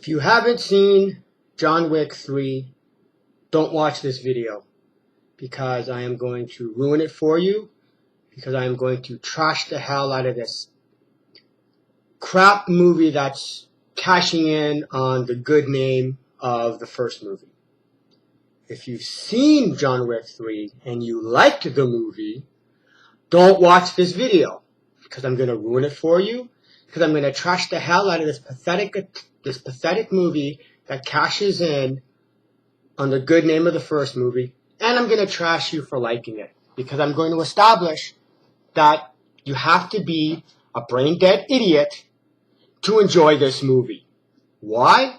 If you haven't seen John Wick 3, don't watch this video because I am going to ruin it for you, because I am going to trash the hell out of this crap movie that's cashing in on the good name of the first movie. If you've seen John Wick 3 and you liked the movie, don't watch this video because I'm going to ruin it for you, because I'm going to trash the hell out of this pathetic movie that cashes in on the good name of the first movie, and I'm going to trash you for liking it because I'm going to establish that you have to be a brain-dead idiot to enjoy this movie. Why?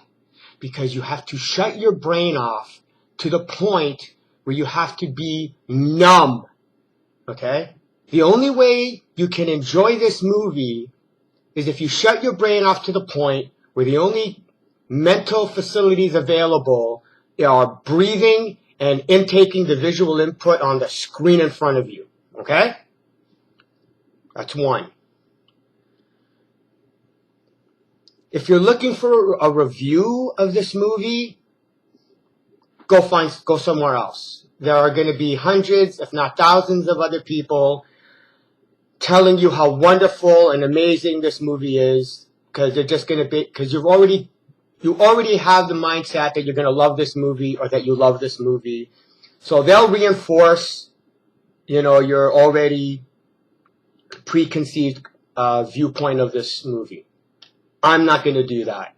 Because you have to shut your brain off to the point where you have to be numb. Okay? The only way you can enjoy this movie is if you shut your brain off to the point where the only mental facilities available are breathing and intaking the visual input on the screen in front of you. Okay? That's one. If you're looking for a review of this movie, go somewhere else. There are going to be hundreds, if not thousands, of other people telling you how wonderful and amazing this movie is, because they're just going to be, because you already have the mindset that you're going to love this movie or that you love this movie. So they'll reinforce, your already preconceived viewpoint of this movie. I'm not going to do that.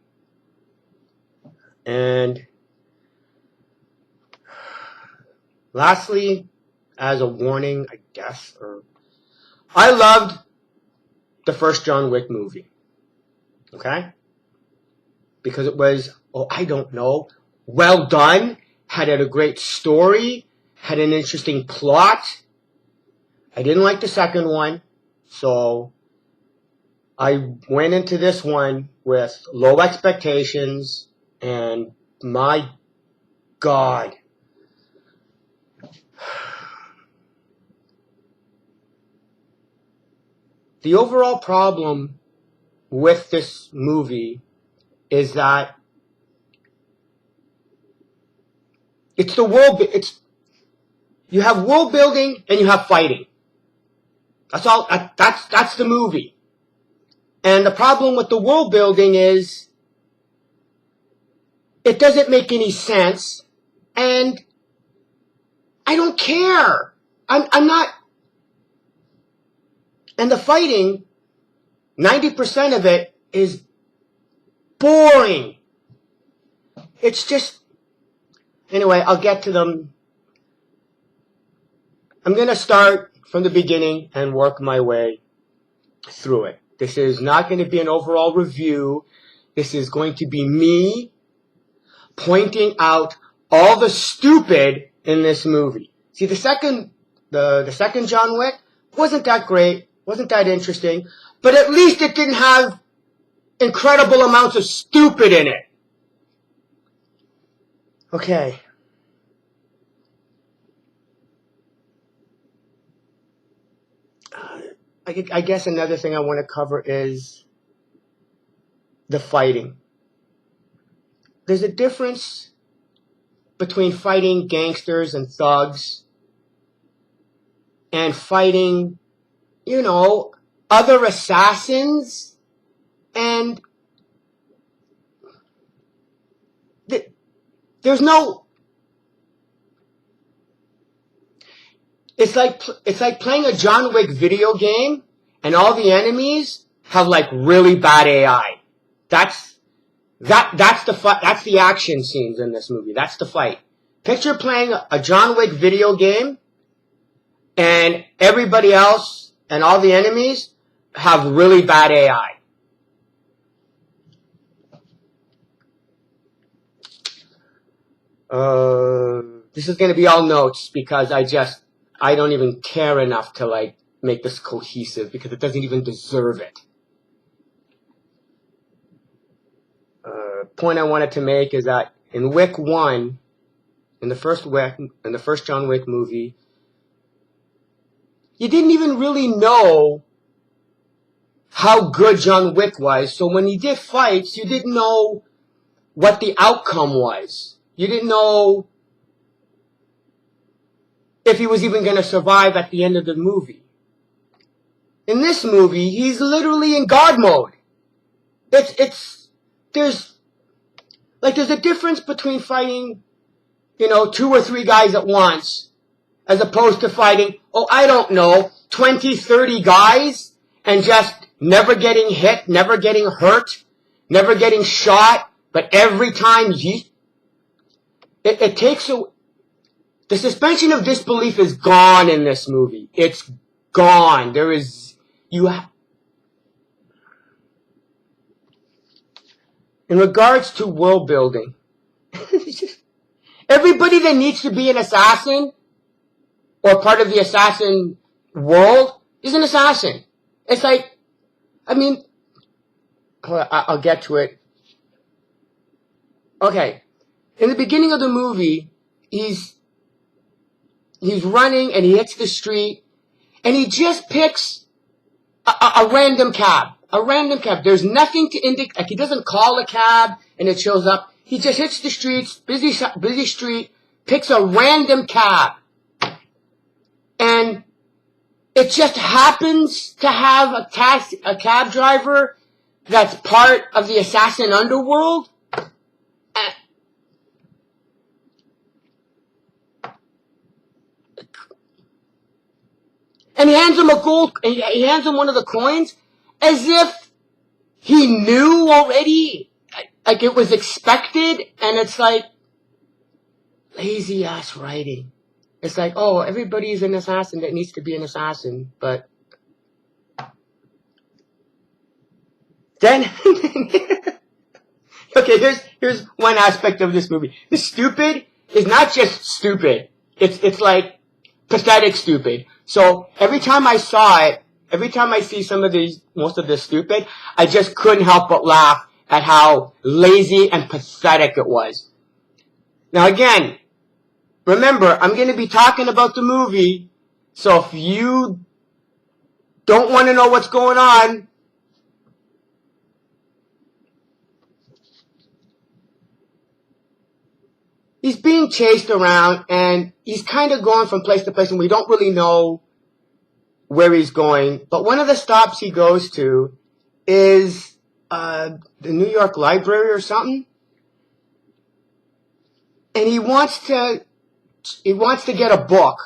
And lastly, as a warning, I guess, I loved the first John Wick movie. Okay? Because it was, well done, had a great story, had an interesting plot. I didn't like the second one, so I went into this one with low expectations, and my God. The overall problem with this movie is that you have world building and you have fighting. That's all, that's the movie. And the problem with the world building is it doesn't make any sense, and I don't care. I'm not. And the fighting, 90% of it is boring. It's just, anyway, I'll get to them. I'm going to start from the beginning and work my way through it. This is not going to be an overall review. This is going to be me pointing out all the stupid in this movie. See, the second John Wick wasn't that great, wasn't that interesting, but at least it didn't have incredible amounts of stupid in it. Okay. I guess another thing I want to cover is the fighting. There's a difference between fighting gangsters and thugs and fighting, other assassins, and there's no. It's like playing a John Wick video game and all the enemies have really bad AI. That's the action scenes in this movie. That's the fight. Picture playing a John Wick video game and everybody else and all the enemies have really bad AI. This is going to be all notes because I don't even care enough to make this cohesive because it doesn't even deserve it. Point I wanted to make is that in Wick 1, in the first John Wick movie, you didn't even really know how good John Wick was. So when he did fights, you didn't know what the outcome was. You didn't know if he was even going to survive at the end of the movie. In this movie, he's literally in God mode. There's a difference between fighting, 2 or 3 guys at once, as opposed to fighting, 20, 30 guys, and just never getting hit, never getting hurt, never getting shot, but every time it takes a, the suspension of disbelief is gone in this movie. It's gone. In regards to world building, everybody that needs to be an assassin or part of the assassin world is an assassin. It's like, I'll get to it. Okay. In the beginning of the movie, he's running and he hits the street and he just picks a random cab. A random cab. There's nothing to indicate, like he doesn't call a cab and it shows up. He just hits the streets, busy street, picks a random cab. And it just happens to have a cab driver that's part of the assassin underworld. And he hands him he hands him one of the coins as if he knew already, like it was expected, and it's like lazy ass writing. It's like, everybody's an assassin that needs to be an assassin, but then okay, here's one aspect of this movie. The stupid is not just stupid. It's like pathetic stupid. So every time I saw it, every time I see most of this stupid, I just couldn't help but laugh at how lazy and pathetic it was. Now again, remember, I'm going to be talking about the movie, so if you don't want to know what's going on, he's being chased around, and he's kind of going from place to place, and we don't really know where he's going. But one of the stops he goes to is the New York Library or something. And he wants to get a book.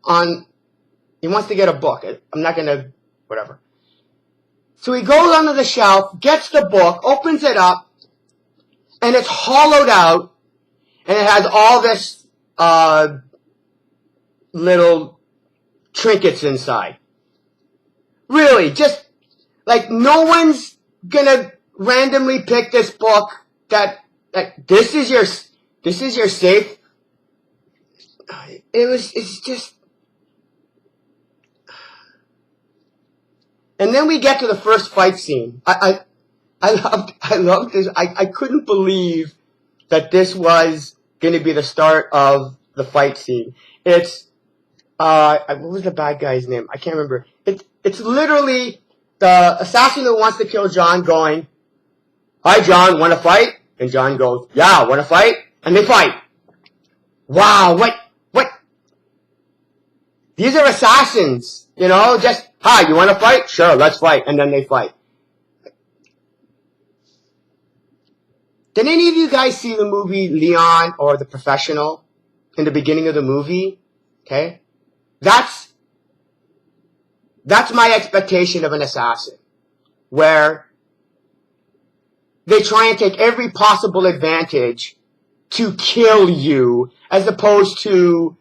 I'm not going to, whatever. So he goes under the shelf, gets the book, opens it up, and it's hollowed out. And it has all this little trinkets inside. Really, just like no one's gonna randomly pick this book that this is your safe. It's just. And then we get to the first fight scene. I loved this. I couldn't believe that this was going to be the start of the fight scene. It's, what was the bad guy's name? I can't remember. It's literally the assassin who wants to kill John going, "Hi John, want to fight?" And John goes, "Yeah, want to fight?" And they fight. Wow, what? These are assassins, just, "Hi, you want to fight?" "Sure, let's fight." And then they fight. Did any of you guys see the movie Leon or The Professional in the beginning of the movie? Okay? That's my expectation of an assassin, where they try and take every possible advantage to kill you, as opposed to,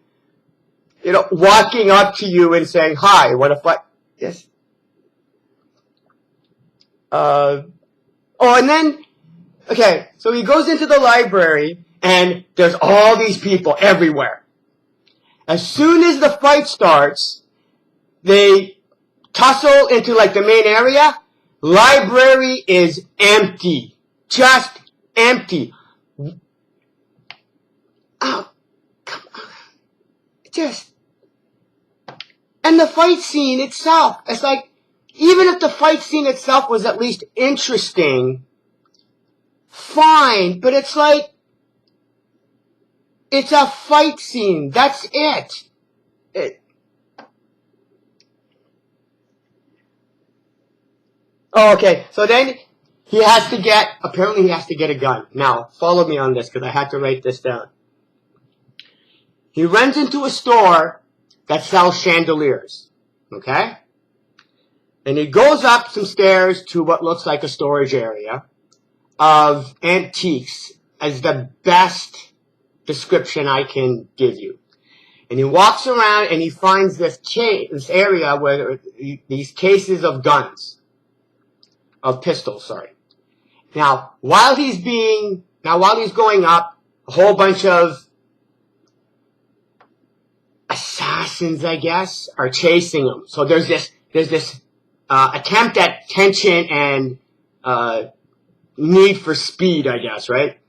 walking up to you and saying, "Hi, want to fight?" Yes. And then, okay, so he goes into the library, and there's all these people everywhere. As soon as the fight starts, they tussle into, the main area. Library is empty. Just empty. Oh, come on. And the fight scene itself, it's like, even if the fight scene itself was at least interesting, fine, but it's like, it's a fight scene. That's it. Oh, okay. So then apparently he has to get a gun. Now, follow me on this because I had to write this down. He runs into a store that sells chandeliers. Okay? And he goes up some stairs to what looks like a storage area of antiques as the best description I can give you. And he walks around and he finds this area where these cases of guns, of pistols, sorry. Now, while he's going up, a whole bunch of assassins, I guess, are chasing him. So there's this attempt at tension and need for speed, I guess, right?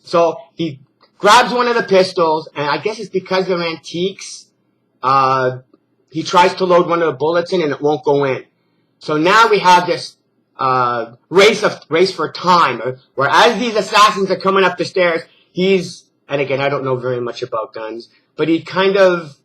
So he grabs one of the pistols, and I guess it's because they're antiques. He tries to load one of the bullets in, and it won't go in. So now we have this race for time, where as these assassins are coming up the stairs, and again, I don't know very much about guns, but he kind of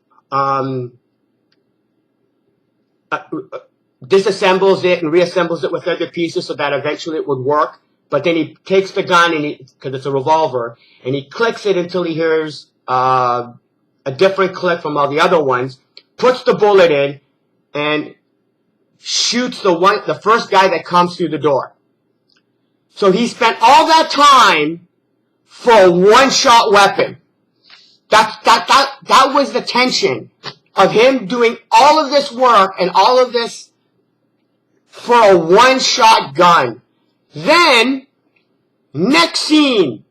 disassembles it and reassembles it with other pieces so that eventually it would work. But then he takes the gun, because it's a revolver, and he clicks it until he hears a different click from all the other ones, puts the bullet in, and shoots the first guy that comes through the door. So he spent all that time for a one-shot weapon. That was the tension of him doing all of this work and all of this for a one-shot gun. Then, next scene,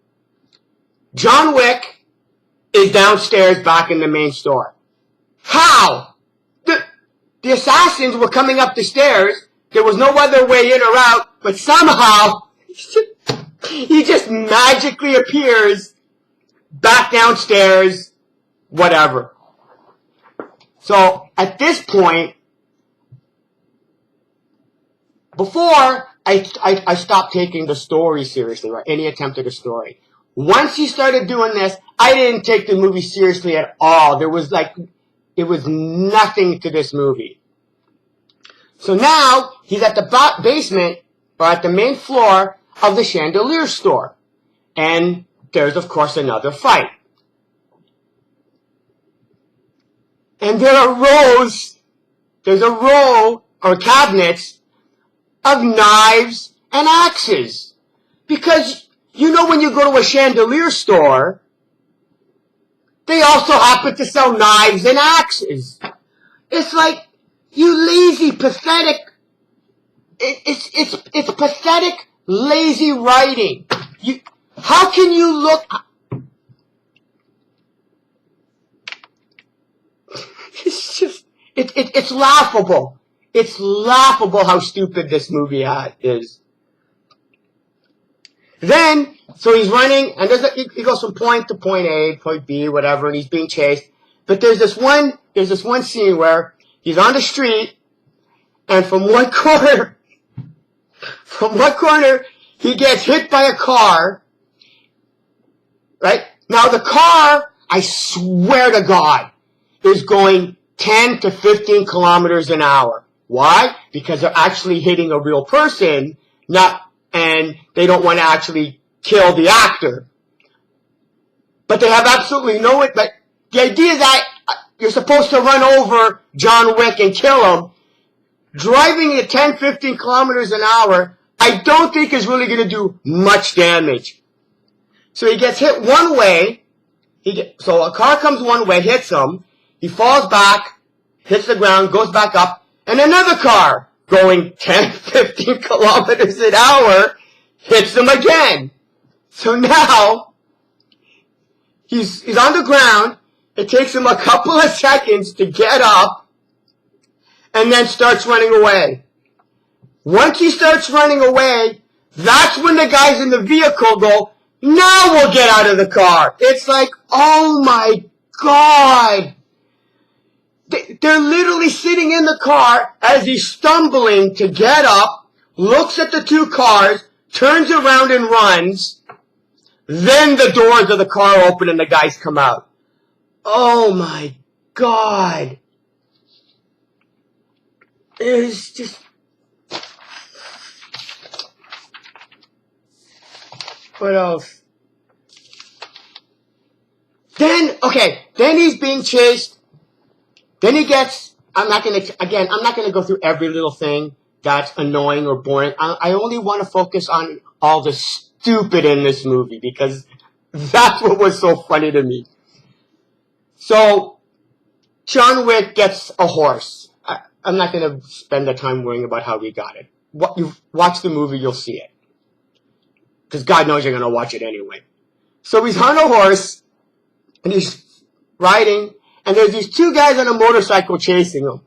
John Wick is downstairs back in the main store. How? The assassins were coming up the stairs. There was no other way in or out, but somehow he just magically appears back downstairs, whatever. So, at this point, before I stopped taking the story seriously, or any attempt at a story. Once he started doing this, I didn't take the movie seriously at all. It was nothing to this movie. So now, he's at the basement, or at the main floor of the chandelier store. And there's, of course, another fight. And there's a row, or cabinets, of knives and axes. Because, when you go to a chandelier store, they also happen to sell knives and axes. It's like, you lazy, pathetic, it's pathetic, lazy writing. How can you look, it's just, it's laughable. It's laughable how stupid this movie is. Then, so he's running, and he goes from point to point A, point B, whatever, and he's being chased. But there's this one scene where he's on the street, and from one corner, he gets hit by a car, right? Now the car, I swear to God, is going 10 to 15 kilometers an hour. Why? Because they're actually hitting a real person, and they don't want to actually kill the actor. But they have absolutely but the idea that you're supposed to run over John Wick and kill him, driving at 10, 15 kilometers an hour, I don't think is really going to do much damage. So he gets hit one way, so a car comes one way, hits him, he falls back, hits the ground, goes back up, and another car going 10, 15 kilometers an hour hits him again. So now, he's on the ground. It takes him a couple of seconds to get up and then starts running away. Once he starts running away, that's when the guys in the vehicle go, now we'll get out of the car. It's like, oh my God. They're literally sitting in the car as he's stumbling to get up, looks at the two cars, turns around and runs, Then the doors of the car open and the guys come out. Oh my God. It's just... What else? Then he's being chased. Then he gets, I'm not going to go through every little thing that's annoying or boring. I only want to focus on all the stupid in this movie because that's what was so funny to me. So, John Wick gets a horse. I'm not going to spend the time worrying about how he got it. You watch the movie, you'll see it. Because God knows you're going to watch it anyway. So he's on a horse, and he's riding, and there's these two guys on a motorcycle chasing him.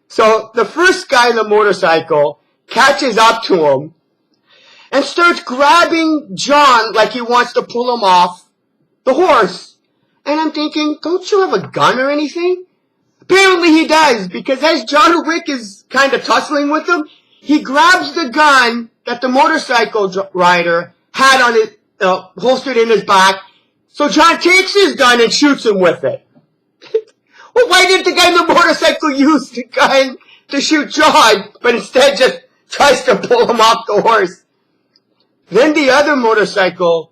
So the first guy on the motorcycle catches up to him, and starts grabbing John like he wants to pull him off the horse. And I'm thinking, don't you have a gun or anything? Apparently he does, because as John Wick is kind of tussling with him, he grabs the gun that the motorcycle rider had on it, holstered in his back. So John takes his gun and shoots him with it. Well, why didn't the guy on the motorcycle use the gun to shoot John, but instead just tries to pull him off the horse? Then the other motorcycle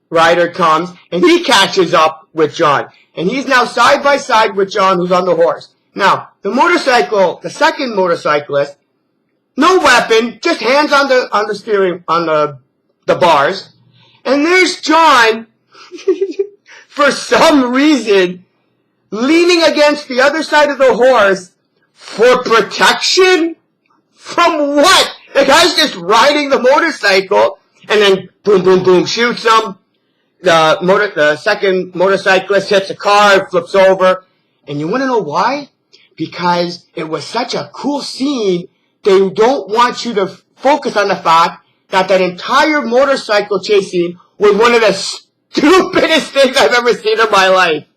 rider comes, and he catches up with John. And he's now side by side with John, who's on the horse. Now, the second motorcyclist, no weapon, just hands on the steering, on the bars. And there's John, for some reason, leaning against the other side of the horse for protection? From what? The guy's just riding the motorcycle, and then boom, boom, boom, shoots him. The second motorcyclist hits a car, flips over. And you want to know why? Because it was such a cool scene, they don't want you to focus on the fact that entire motorcycle chase scene was one of the stupidest things I've ever seen in my life.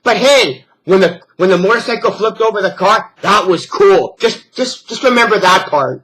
But hey, when the motorcycle flipped over the car, that was cool. Just remember that part.